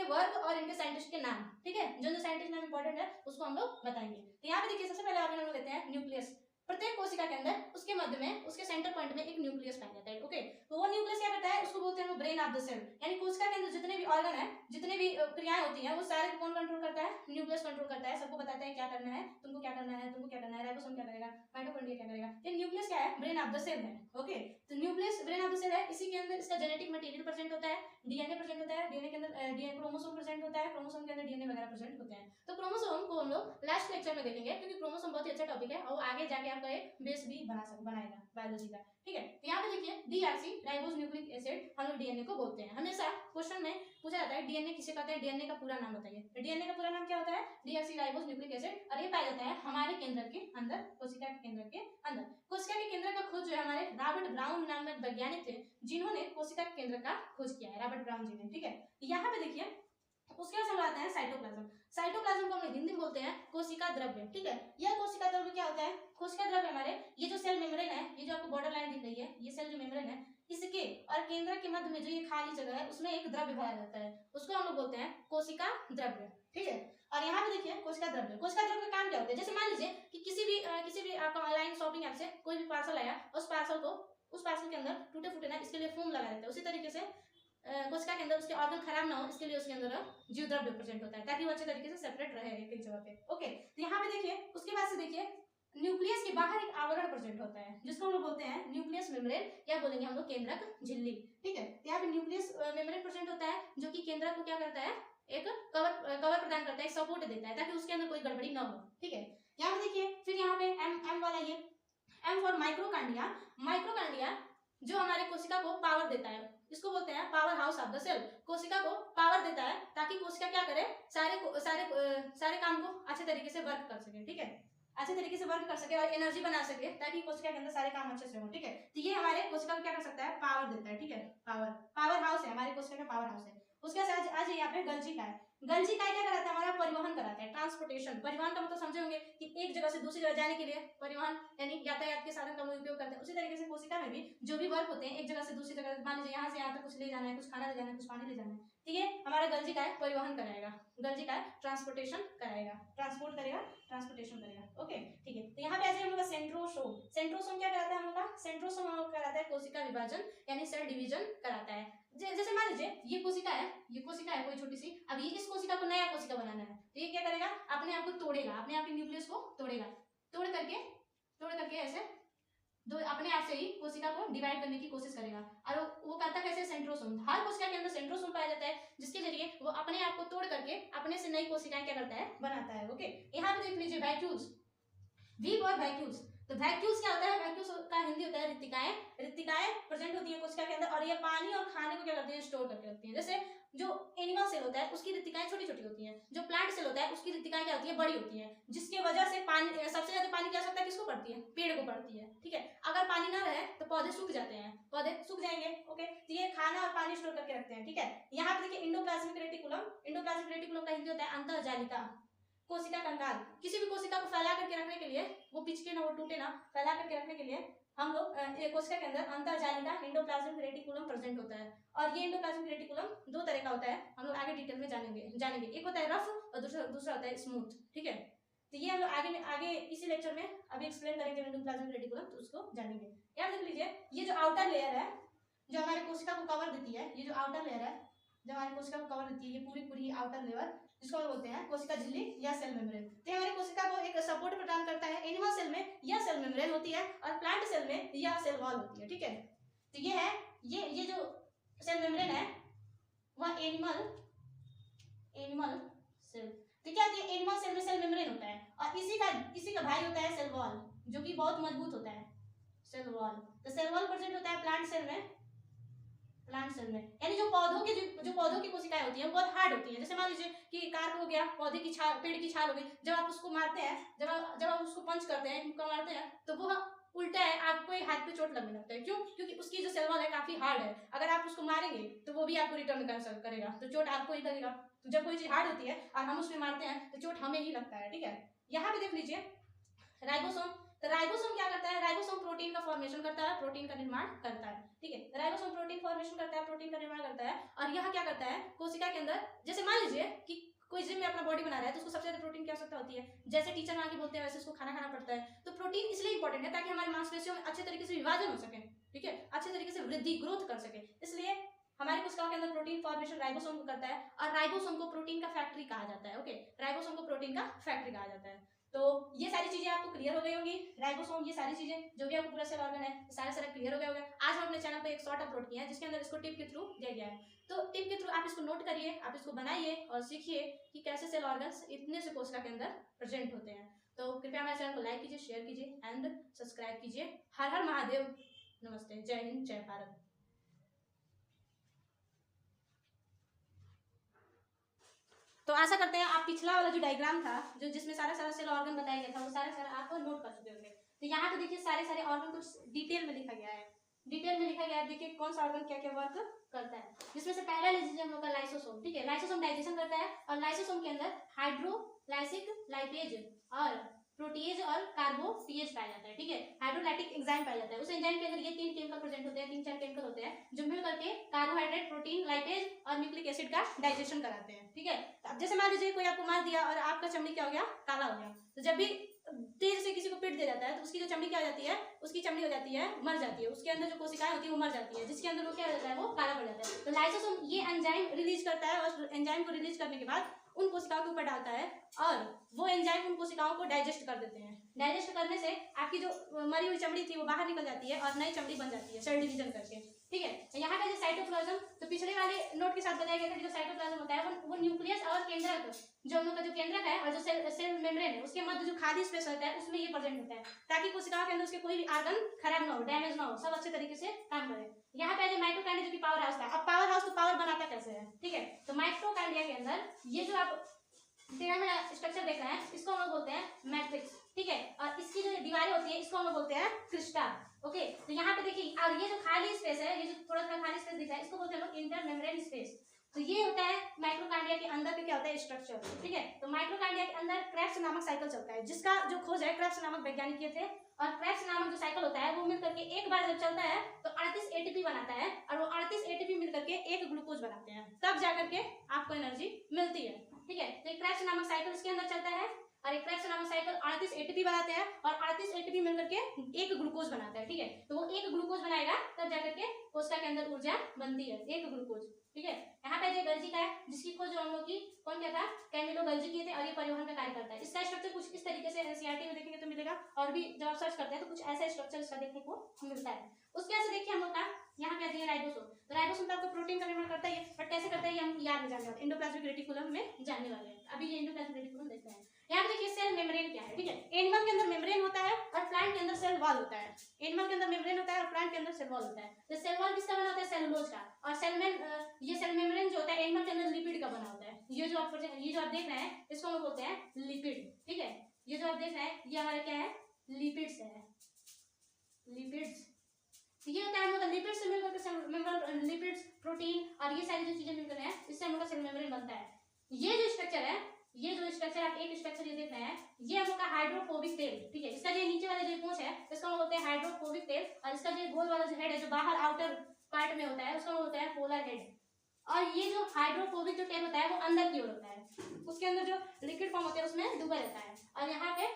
Work और इनके scientist के नाम, ठीक है, जो जो साइंटिस्ट नाम इंपॉर्टेंट है उसको हम लोग बताएंगे। तो यहाँ पे देखिए सबसे पहले ऑर्गन हम लोग लेते हैं न्यूक्लियस। प्रत्येक कोशिका के अंदर उसके मध्य में उसके सेंटर पॉइंट में एक न्यूक्लियस पाया जाता है। ओके, तो वो न्यूक्लियस क्या करता है, उसको बोलते हैं ब्रेन ऑफ द सेल। यानी कोशिका के अंदर जितने भी ऑर्गन है, जितने भी क्रियाएं होती हैं, वो सारे कौन कंट्रोल करता है, न्यूक्लियस कंट्रोल करता है। सबको बताता है क्या करना है, तुमको क्या करना है, तुमको क्या करना है, राइबोसोम क्या करेगा, माइटोकॉन्ड्रिया क्या करेगा। ये न्यूक्लियस क्या है, ब्रेन ऑफ द सेल है। ओके, तो nucleus brain of the cell है। इसी के अंदर इसका जेनेटिक मटेरियल प्रेजेंट होता है, डीएनए प्रेजेंट होता है, डीएनए के अंदर डीएनए क्रोमोसोम प्रेजेंट होता है, क्रोमोसोम के अंदर डीएनए वगैरह प्रेजेंट होते हैं। तो क्रोमोसोम को हम लोग लास्ट लेक्चर में देखेंगे, क्योंकि क्रोमोसोम बहुत ही अच्छा टॉपिक है और आगे जाके आपका एक बेस भी बनाएगा बायोलॉजी का, ठीक है। तो यहाँ पे देखिए डीआरसी राइबोज न्यूक्लिक एसिड हम लोग डीएनए को बोलते हैं। हमेशा क्वेश्चन में पूछा जाता है डीएनए किसे कहते हैं, डीएनए का पूरा नाम बताइए। तो डीएनए का पूरा नाम क्या होता है, डीआरसी राइबोज न्यूक्लिक एसिड, और ये पाया जाता है हमारे केंद्र के अंदर, कोशिका के केंद्र के अंदर। कोशिका के केंद्र का खोज जो है हमारे रॉबर्ट ब्राउन नामक वैज्ञानिक थे, जिन्होंने कोशिका के केंद्र का खोज किया है, रॉबर्ट ब्राउन जी ने, ठीक है। यहाँ पे देखिए उसके बाद हम आते हैं साइटोप्लाज्म। साइटोप्लाज्म को हम लोग हिंदी में बोलते हैं कोशिका द्रव्य, ठीक है। यह कोशिका द्रव्य क्या होता है, कोशिका द्रव्य हमारे ये जो सेल मेम्ब्रेन है, ये जो आपको बॉर्डर लाइन दिख रही है, ये सेल जो मेम्ब्रेन है, इसके और केंद्र के मध्य में जो ये खाली जगह है उसमें एक द्रव्य भरा जाता है, उसको हम लोग बोलते हैं कोशिका द्रव्य, ठीक है। और यहाँ पे देखिए कोशिका द्रव्य का काम क्या होता है, जैसे मान लीजिए कि किसी भी आपका ऑनलाइन शॉपिंग ऐप से कोई भी पार्सल आया, उस पार्सल के अंदर टूटे फूटे ना, इसके लिए फोम लगा देता है। उसी तरीके से कोशिका के अंदर उसके ऑर्गन खराब ना हो, इसके लिए उसके अंदर जीव द्रव्य प्रेजेंट होता है, ताकि वो अच्छे तरीके से सेपरेट रहे एक जगह पे। ओके, तो यहाँ पे देखिए उसके बाद से देखिए न्यूक्लियस के बाहर एक आवरण प्रेजेंट होता है, जिसको हम लोग बोलते हैं न्यूक्लियस मेम्ब्रेन, या बोलेंगे हम लोग केंद्रक झिल्ली, ठीक है। तो यहाँ पे न्यूक्लियस मेम्ब्रेन प्रेजेंट होता है, जो कि केंद्रक को क्या करता है, एक कवर प्रदान करता है, एक सपोर्ट देता है, ताकि उसके अंदर कोई गड़बड़ी ना हो, ठीक है। यहाँ पे देखिए फिर यहाँ पे एम वाला, ये एम फॉर माइक्रोकांडिया। माइक्रोकांडिया जो हमारे कोशिका को पावर देता है, इसको बोलते हैं power house of the cell. कोशिका को पावर देता है ताकि कोशिका क्या करे, सारे काम को अच्छे तरीके से वर्क कर सके, ठीक है, अच्छे तरीके से वर्क कर सके और एनर्जी बना सके, ताकि कोशिका के अंदर सारे काम अच्छे से हो, ठीक है। तो ये हमारे कोशिका को क्या कर सकता है, पावर देता है, ठीक है। पावर हाउस है हमारे कोशिका का, पावर हाउस है। उसके साथ आज यहाँ पे गल्जी का है। गल्जी का क्या कराता है, हमारा परिवहन कराता है, ट्रांसपोर्टेशन। परिवहन का मतलब समझे होंगे कि एक जगह से दूसरी जगह जाने के लिए परिवहन यानी यातायात के साधन का उपयोग करते हैं। उसी तरीके से कोशिका में भी जो भी वर्क होते हैं, एक जगह से दूसरी जगह, मान लीजिए यहाँ से यहाँ तक कुछ ले जाना है, कुछ खाना ले जाना है, कुछ पानी ले जाना है, ठीक है, हमारा गल्जी का है परिवहन कराएगा, गल्जी का है ट्रांसपोर्टेशन कराएगा, ट्रांसपोर्ट करेगा, ट्रांसपोर्टेशन करेगा। ओके, ठीक है। तो यहाँ पे ऐसे हम लोग का सेंट्रोसोम। सेंट्रोसोम क्या कराता है हम लोग का, सेंट्रोसोम हम लोग कराता है कोशिका विभाजन यानी सेल डिवीजन कराता है। जैसे मान लीजिए ये कोशिका है कोई छोटी सी, अब ये इस कोशिका को नया कोशिका बनाना है, तो ये क्या करेगा, अपने आप को तोड़ेगा, अपने आप के न्यूक्लियस को तोड़ेगा, तोड़ करके ऐसे दो अपने आप से ही कोशिका को डिवाइड करने की कोशिश करेगा। और वो करता कैसे, सेंट्रोसोम। हर कोशिका के अंदर सेंट्रोसोम पाया जाता है, जिसके जरिए वो अपने आप को तोड़ करके अपने से नई कोशिकाएं क्या करता है, बनाता है। ओके, यहाँ पे देख लीजिए वैक्यूल्स, वीव और वैक्यूल्स। तो वैक्यूल्स क्या होता है, वैक्यूल्स का हिंदी होता है रिक्तिकाएं। रिक्तिकाएं प्रेजेंट होती है कोशिका के अंदर, और ये पानी और खाने को क्या करती है, स्टोर करके रखती है। जैसे जो एनिमल सेल होता है उसकी रिक्तिकाएं छोटी छोटी होती हैं, जो प्लांट सेल होता है उसकी रिक्तिकाएं क्या होती है, बड़ी होती हैं, जिसकी वजह से पानी, सबसे ज्यादा पानी क्या सकता है, किसको पड़ती है, पेड़ को पड़ती है, ठीक है। अगर पानी ना रहे तो पौधे सूख जाते हैं, पौधे सूख जाएंगे। ओके, तो ये खाना और पानी स्टोर करके रखते हैं, ठीक है। यहाँ पे देखिए इंडोप्लाज्मिक रेटिकुलम। इंडोप्लाज्मिक रेटिकुलम का हिंदी होता है अंतःजालिका। कोशिका कंकाल, किसी भी कोशिका को फैला करके रखने के लिए, वो पिचके ना, वो टूटे ना, फैला करके रखने के लिए हम लोग कोशिका के अंदर अंतःजालिका इंडोप्लाज्मिक रेटिकुलम प्रेजेंट होता है। और ये इंडोप्लाज्मिक रेटिकुलम दो तरह का होता है, हम लोग आगे डिटेल में जानेंगे। एक होता है रफ और दूसरा होता है स्मूथ, ठीक है। तो ये हम लोग आगे इसी लेक्चर में अभी एक्सप्लेन करेंगे इंडोप्लाज्मिक रेटिकुलम, तो उसको जानेंगे। याद रख लीजिए ये जो आउटर लेयर है, जो हमारे कोशिका को कवर देती है, ये जो आउटर लेयर है जो हमारी कोशिका को कवर देती है, ये पूरी आउटर लेयर, जिसको हम बोलते हैं कोशिका झिल्ली या सेल मेम्ब्रेन। तो हमारी कोशिका को एक सपोर्ट प्रदान करता है। एनिमल सेल में यह सेल मेम्ब्रेन होती है और प्लांट सेल में यह सेल वॉल होती है, ठीक है। तो ये है ये जो सेल मेम्ब्रेन है वह एनिमल सेल। तो क्या होती है, एनिमल सेल में सेल मेम्ब्रेन होता है, और इसी का भाई होता है सेल वॉल, जो कि बहुत मजबूत होता है, सेल वॉल। तो सेल वॉल प्रेजेंट होता है प्लांट सेल में, यानी जो पौधों की कोशिकाएं होती हैं बहुत हार्ड होती हैं। जैसे मान लीजिए कि कार हो गया, पौधे की छाल, पेड़ की छाल हो गई, जब आप उसको मारते हैं, जब आप उसको पंच करते हैं, मुक्का मारते हैं, तो वो उल्टा है, आपको हाथ पे चोट लगने लगता है। क्यों? क्योंकि उसकी जो सेल वॉल है काफी हार्ड है, अगर आप उसको मारेंगे तो वो भी आपको रिटर्न करेगा, तो चोट आपको ही लगेगा। तो जब कोई चीज हार्ड होती है और हम उसमें मारते हैं तो चोट हमें ही लगता है, ठीक है। यहाँ पे देख लीजिए राइबोसोम। तो राइबोसोम क्या करता है, राइबोसोम प्रोटीन का फॉर्मेशन करता है, प्रोटीन का निर्माण करता है, ठीक है। राइबोसोम प्रोटीन फॉर्मेशन करता है, प्रोटीन का निर्माण करता है, और यह क्या करता है कोशिका के अंदर, जैसे मान लीजिए कि कोई जिम में अपना बॉडी बना रहा है तो उसको सबसे ज्यादा प्रोटीन की आवश्यकता होती है, जैसे टीचर वहां के बोलते हैं वैसे उसको खाना खाना पड़ता है। तो प्रोटीन इसलिए इंपॉर्टेंट है ताकि हमारी मांसपेशियों में अच्छे तरीके से विभाजन हो सके, ठीक है, अच्छे तरीके से वृद्धि ग्रोथ कर सके, इसलिए हमारी कोशिकाओं के अंदर प्रोटीन फॉर्मेशन राइबोसोम को करता है, और राइबोसोम को प्रोटीन का फैक्ट्री कहा जाता है। ओके, राइबोसोम को प्रोटीन का फैक्ट्री कहा जाता है। तो ये सारी चीजें आपको क्लियर हो गई होंगी, राइबोसोम, ये सारी चीजें जो भी आपको पूरा सेल ऑर्गन है सारा सारा क्लियर हो गया होगा। आज हम अपने चैनल पे एक शॉर्ट अपलोड किया है जिसके अंदर इसको टिप के थ्रू दिया गया है, तो टिप के थ्रू आप इसको नोट करिए, आप इसको बनाइए और सीखिए कि कैसे सेल ऑर्गन्स इतने से कोशिका के अंदर प्रेजेंट होते हैं। तो कृपया हमारे चैनल को लाइक कीजिए, शेयर कीजिए एंड सब्सक्राइब कीजिए। हर हर महादेव, नमस्ते, जय हिंद, जय भारत। तो आशा करते हैं आप पिछला वाला जो डायग्राम था, जो जिसमें सारा सारा सेल ऑर्गन बताया गया था, वो सारा सारा आप नोट कर चुके होंगे। तो यहाँ पे देखिए सारे सारे ऑर्गन कुछ डिटेल में लिखा गया है, डिटेल में लिखा गया है। देखिए कौन सा ऑर्गन क्या क्या वर्क करता है, जिसमें से पहला लीजिए हम लोग का लाइसोसोम, ठीक है। लाइसोसोम डाइजेशन करता है, और लाइसोसोम के अंदर हाइड्रोलाइसिक लाइपेज और प्रोटीएज और कार्बोटीएज पाया जाता है, ठीक है। हाइड्रोलाइटिक एंजाइम पाया जाता है, उस एंजाइम के अंदर ये 3 केमिकल प्रेजेंट होते हैं, 3-4 केमिकल होते हैं जो मिल करके कार्बोहाइड्रेट, प्रोटीन, लाइपेज और न्यूक्लिक एसिड का डाइजेशन कराते हैं, ठीक है। अब जैसे मान लीजिए कोई आपको मार दिया और आपका चमड़ी क्या हो गया, काला हो गया, तो जब भी तेज से किसी को पीट दे जाता है तो उसकी जो चमड़ी क्या हो जाती है, उसकी चमड़ी हो जाती है, मर जाती है, उसके अंदर जो कोशिकाएं होती है वो मर जाती है, जिसके अंदर वो क्या हो जाता है, वो काला पड़ जाता है। तो लाइसोसोम ये एंजाइम रिलीज करता है, और एंजाइम को रिलीज करने के बाद उन कोशिकाओं के ऊपर डालता है, और वो एंजाइम उन कोशिकाओं को डाइजेस्ट कर देते हैं। डाइजेस्ट करने से आपकी जो मरी हुई चमड़ी थी वो बाहर निकल जाती है और नई चमड़ी बन जाती है सेल डिवीजन करके, ठीक है। तो यहाँ का जो साइटोप्लाज्म, तो पिछले वाले नोट के साथ बताया गया था कि जो साइटोप्लाज्म होता है वो न्यूक्लियस और केंद्रक, जो हम लोग का जो केंद्रक है और जो सेल मेम्ब्रेन है उसके मध्य जो खाली स्पेस होता है उसमें ये प्रेजेंट होता है, ताकि कोशिकाओं के अंदर उसके कोई भी ऑर्गन खराब ना हो, डैमेज ना हो, सब अच्छे तरीके से काम करे। यहाँ पे जो माइटोकॉन्ड्रिया जो कि पावर हाउस था, अब पावर हाउस तो पावर बनाता कैसे है, ठीक है। तो माइटोकॉन्ड्रिया के अंदर ये जो आप स्ट्रक्चर देख रहे हैं इसको हम लोग बोलते हैं मैट्रिक्स, ठीक है। और इसकी जो दीवारें होती है इसको हम लोग बोलते हैं क्रिस्टल। ओके, तो यहाँ पे देखिए, और ये जो खाली स्पेस है, ये जो थोड़ा थोड़ा खाली स्पेस दिख रहा है इसको बोलते हैं लोग इंटरमेम्ब्रेन स्पेस। तो ये होता है माइटोकॉन्ड्रिया के अंदर पे क्या होता है, स्ट्रक्चर, ठीक है। तो माइटोकॉन्ड्रिया के अंदर क्रेब्स नामक साइकिल चलता है, जिसका जो खोज है क्रेब्स नामक वैज्ञानिक किए थे, और क्रेब्स नामक जो साइकिल होता है वो मिल करके एक बार जब चलता है तो 38 एटीपी बनाता है, और वो 38 एटीपी मिल करके एक ग्लूकोज बनाते हैं, तब जाकर के आपको एनर्जी मिलती है, ठीक है। तो क्रेब्स नामक साइकिल इसके अंदर चलता है, और एक क्रेब्स नामक साइकिल 38 एटीपी बनाते हैं, और 38 एटीपी मिलकर के एक ग्लूकोज बनाता है, ठीक है। तो वो एक ग्लूकोज बनाएगा तब जाकर के कोशिका के अंदर ऊर्जा बनती है, एक ग्लूकोज, ठीक है। यहाँ पे जो गर्जी का है, जिसकी खोज हम लोग की कौन किया था, कैमिलो गर्जी किए थे, और ये परिवहन का कार्य करता है। इसका स्ट्रक्चर कुछ इस तरीके से एनसीईआरटी में देखेंगे तो मिलेगा, और भी जब आप सर्च करते हैं तो कुछ ऐसा स्ट्रक्चर इसका देखने को मिलता है। उसके बाद से देखिए हम लोग का यहाँ पे आती है राइबोसोम। तो राइबोसोम तो आपको प्रोटीन का निर्माण करता है, बट कैसे करता है ये हम याद नहीं जानने वाले, एंडोप्लाज्मिक रेटिकुलम में जानने वाले हैं। अभी ये एंडोप्लाज्मिक रेटिकुलम देखते हैं। यहाँ पे देखिए सेल मेम्ब्रेन क्या है, ठीक है। एनिमल के अंदर मेम्ब्रेन होता है और प्लांट के अंदर सेल वॉल होता है। एनिमल के अंदर मेम्ब्रेन होता है और प्लांट के अंदर सेल वॉल होता है। तो सेल वॉल किसका बना होता है, सेलुलोज का, और ये सेल मेम्ब्रेन जो होता है एनिमल के अंदर लिपिड का बना होता है। ये जो आप देख रहे हैं इसको हम बोलते हैं लिपिड, ठीक है। ये जो आप देख रहे हैं ये हमारा क्या है, लिपिड्स है, लिपिड्स। ये होता है हम लोग का लिपिड से मिलकर के लिपिड्स, प्रोटीन और ये सारी जो चीजें मिलकर हैं इससे हम लोग का सेल मेम्ब्रेन बनता है। ये जो स्ट्रक्चर है, ये जो स्ट्रक्चर आप एक स्ट्रक्चर ये देख रहे हैं, ये हम लोग का हाइड्रोफोबिक तेल, ठीक है। इसका जो नीचे वाला जो पूंछ है इसको हम बोलते हैं हाइड्रोफोबिक तेल, और इसका जो गोल वाला जो हेड है जो बाहर आउटर पार्ट में होता है उसको हम बोलते हैं पोलर हेड। और ये जो हाइड्रोफोबिक जो तेल होता है वो अंदर की ओर होता है, उसके अंदर जो लिक्विड फॉर्म होता है उसमें डूबा रहता है, और यहाँ पे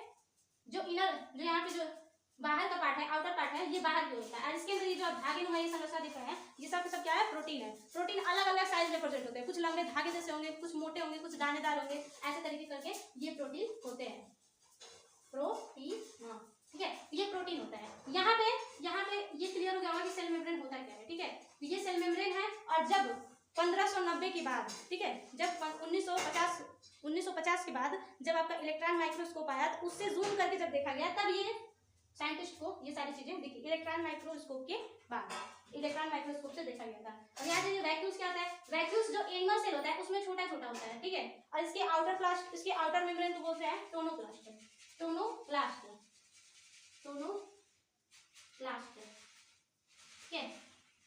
जो इनर, जो यहाँ पे जो बाहर का पार्ट है, आउटर पार्ट है, ये बाहर की होता है। और इसके अंदर ये जो आप धागे नुमा ये समस्या दिख रहे हैं, ये सब क्या है, प्रोटीन है। प्रोटीन अलग अलग साइज में प्रेजेंट होते हैं, कुछ लंबे धागे जैसे होंगे, कुछ मोटे होंगे, कुछ दानेदार होंगे, ऐसे तरीके करके ये प्रोटीन होते हैं, प्रोटीन, ठीक है। ये प्रोटीन होता है। यहाँ पे ये क्लियर हो गया होगा कि सेल मेम्ब्रेन होता क्या है, ठीक है। तो ये सेल मेम्ब्रेन है, और जब 1590 के बाद, ठीक है, जब 1950 के बाद जब आपका इलेक्ट्रॉन माइक्रोस्कोप आया तो उससे जूम करके जब देखा गया तब ये साइंटिस्ट को ये सारी चीजें दिखी। इलेक्ट्रॉन माइक्रोस्कोप के बाद, इलेक्ट्रॉन माइक्रोस्कोप से देखा गया था। और यहाँ पे वैक्यूल्स क्या होता है, वैक्यूल्स जो एनिमल सेल होता है उसमें छोटा छोटा होता है, ठीक है। और इसके आउटर प्लास्ट, इसके आउटर मेम्ब्रेन को बोलते हैं टोनोप्लास्ट, टोनोप्लास्ट, टोनोप्लास्ट, ठीक है।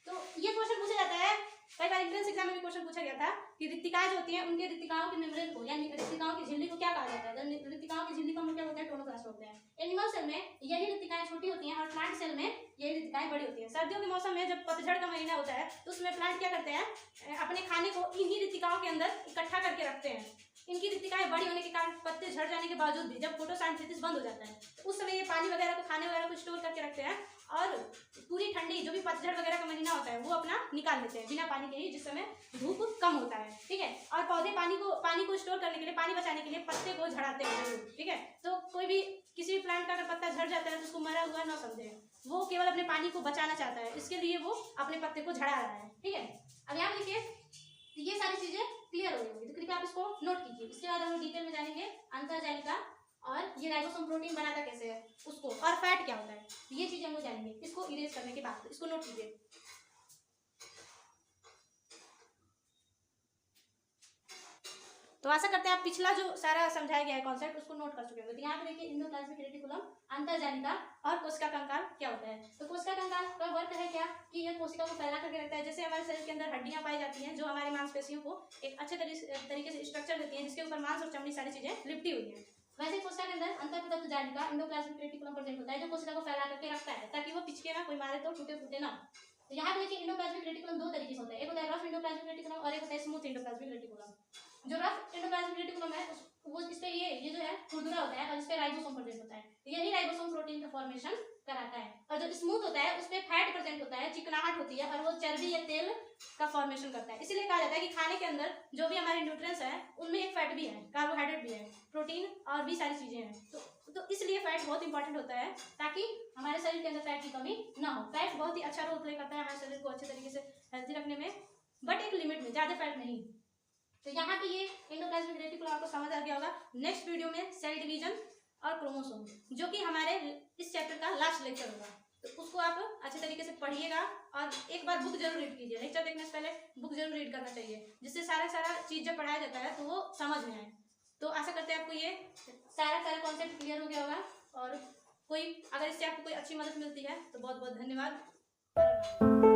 तो ये क्वेश्चन पूछा जाता है, कई बार एंट्रेंस एग्जाम में भी क्वेश्चन पूछा गया था कि रिक्तिकाएं जो होती हैं उनके रिक्तिकाओं के मेम्ब्रेन को, यानी रिक्तिकाओं की झिल्ली को क्या कहा जाता है, रिक्तिकाओं की झिल्ली को हम क्या बोलते हैं, टोनोप्लास्ट बोलते हैं। एनिमल सेल में यही प्लांट सेल में ये रिक्तिकाएं बड़ी होती हैं। सर्दियों के मौसम में जब पतझड़ का महीना होता है तो उसमें प्लांट क्या करते हैं, अपने खाने को इन्हीं रिक्तिकाओं के अंदर इकट्ठा करके रखते हैं। इनकी रिक्तिकाएं बड़ी होने के कारण पत्ते झड़ जाने के बावजूद भी जब फोटोसिंथेसिस बंद हो जाता है तो उस समय ये पानी वगैरह को, खाने वगैरह को स्टोर करके रखते हैं और पूरी ठंडी जो भी पतझड़ वगैरह का महीना होता है वो अपना निकाल लेते हैं बिना पानी के ही, जिस समय धूप कम होता है। ठीक है, और पौधे पानी को स्टोर करने के लिए, पानी बचाने के लिए पत्ते को झड़ाते हैं। ठीक है, तो कोई भी किसी भी प्लांट का अगर पत्ता झड़ जाता है तो उसको मरा हुआ ना समझे, वो केवल अपने पानी को बचाना चाहता है, इसके लिए वो अपने पत्ते को झड़ा रहा है। ठीक है, अब यहाँ देखिए ये सारी चीजें क्लियर हो गई होंगी, तो कृपया आप इसको नोट कीजिए। इसके बाद हम लोग डिटेल में जानेंगे अंतःजालिका और ये राइबोसोम प्रोटीन बनाता कैसे है उसको, और फैट क्या होता है, ये चीजें हम लोग जानेंगे इसको इरेज करने के बाद। इसको नोट कीजिए। तो आशा करते हैं आप पिछला जो सारा समझाया गया है कॉन्सेप्ट उसको नोट कर चुके होंगे। तो यहाँ पे देखिए एंडोप्लाज्मिक रेटिकुलम, अंतःजालिका और कोशिका कंकाल क्या होता है। तो कोशिका कंकाल का वर्क है क्या कि यह कोशिका को फैला करके रखता है। जैसे हमारे शरीर के अंदर हड्डियां पाई जाती हैं जो हमारी मांसपेशियों को एक अच्छे तरीके से स्ट्रक्चर देती हैं, जिसके ऊपर मांस और चमड़ी सारी चीजें लिपटी हुई है। वैसे कोशिका के अंदर अंतःप्रदत्त जालिका एंडोप्लाज्मिक रेटिकुलम प्रेजेंट होता है जो कोशिका को फैला करके रखता है ताकि वो पिचके ना, कोई मारे तो टूटे फूटे ना। तो यहाँ पे देखिए एंडोप्लाज्मिक रेटिकुलम दो तरीके से होता है, एक होता है रफ एंडोप्लाज्मिक रेटिकुलम और एक होता है स्मूथ एंडोप्लाज्मिक रेटिकुलम। जो रफ एंडोप्लाज्मिक रेटिकुलम है वो इस पे ये जो है खुरदुरा होता है और इस पे राइबोसोम प्रेजेंट होता है, यही राइबोसोम प्रोटीन का फॉर्मेशन कराता है। और जो स्मूथ होता है उस पे फैट प्रेजेंट होता है, चिकनाहट होती है और वो चर्बी या तेल का फॉर्मेशन करता है। इसीलिए कहा जाता है कि खाने के अंदर जो भी हमारे न्यूट्रिएंट्स हैं उनमें एक फैट भी है, कार्बोहाइड्रेट भी है, प्रोटीन और भी सारी चीजें हैं। तो इसलिए फैट बहुत इंपॉर्टेंट होता है ताकि हमारे शरीर के अंदर फैट की कमी ना हो। फैट बहुत ही अच्छा रोल प्ले करता है हमारे शरीर को अच्छे तरीके से हेल्थी रखने में, बट एक लिमिट में, ज्यादा फैट नहीं। तो यहाँ पे ये एंडोप्लाज्मिक रेटिकुलम आपको समझ आ गया होगा। नेक्स्ट वीडियो में सेल डिवीजन और क्रोमोसोम, जो कि हमारे इस चैप्टर का लास्ट लेक्चर होगा, तो उसको आप अच्छे तरीके से पढ़िएगा और एक बार बुक जरूर रीड कीजिए। लेक्चर देखने से पहले बुक जरूर रीड करना चाहिए, जिससे सारा चीज जब पढ़ाया जाता है तो वो समझ में आए। तो आशा करते हैं आपको ये सारा कॉन्सेप्ट क्लियर हो गया होगा, और कोई अगर इससे आपको कोई अच्छी मदद मिलती है तो बहुत बहुत धन्यवाद।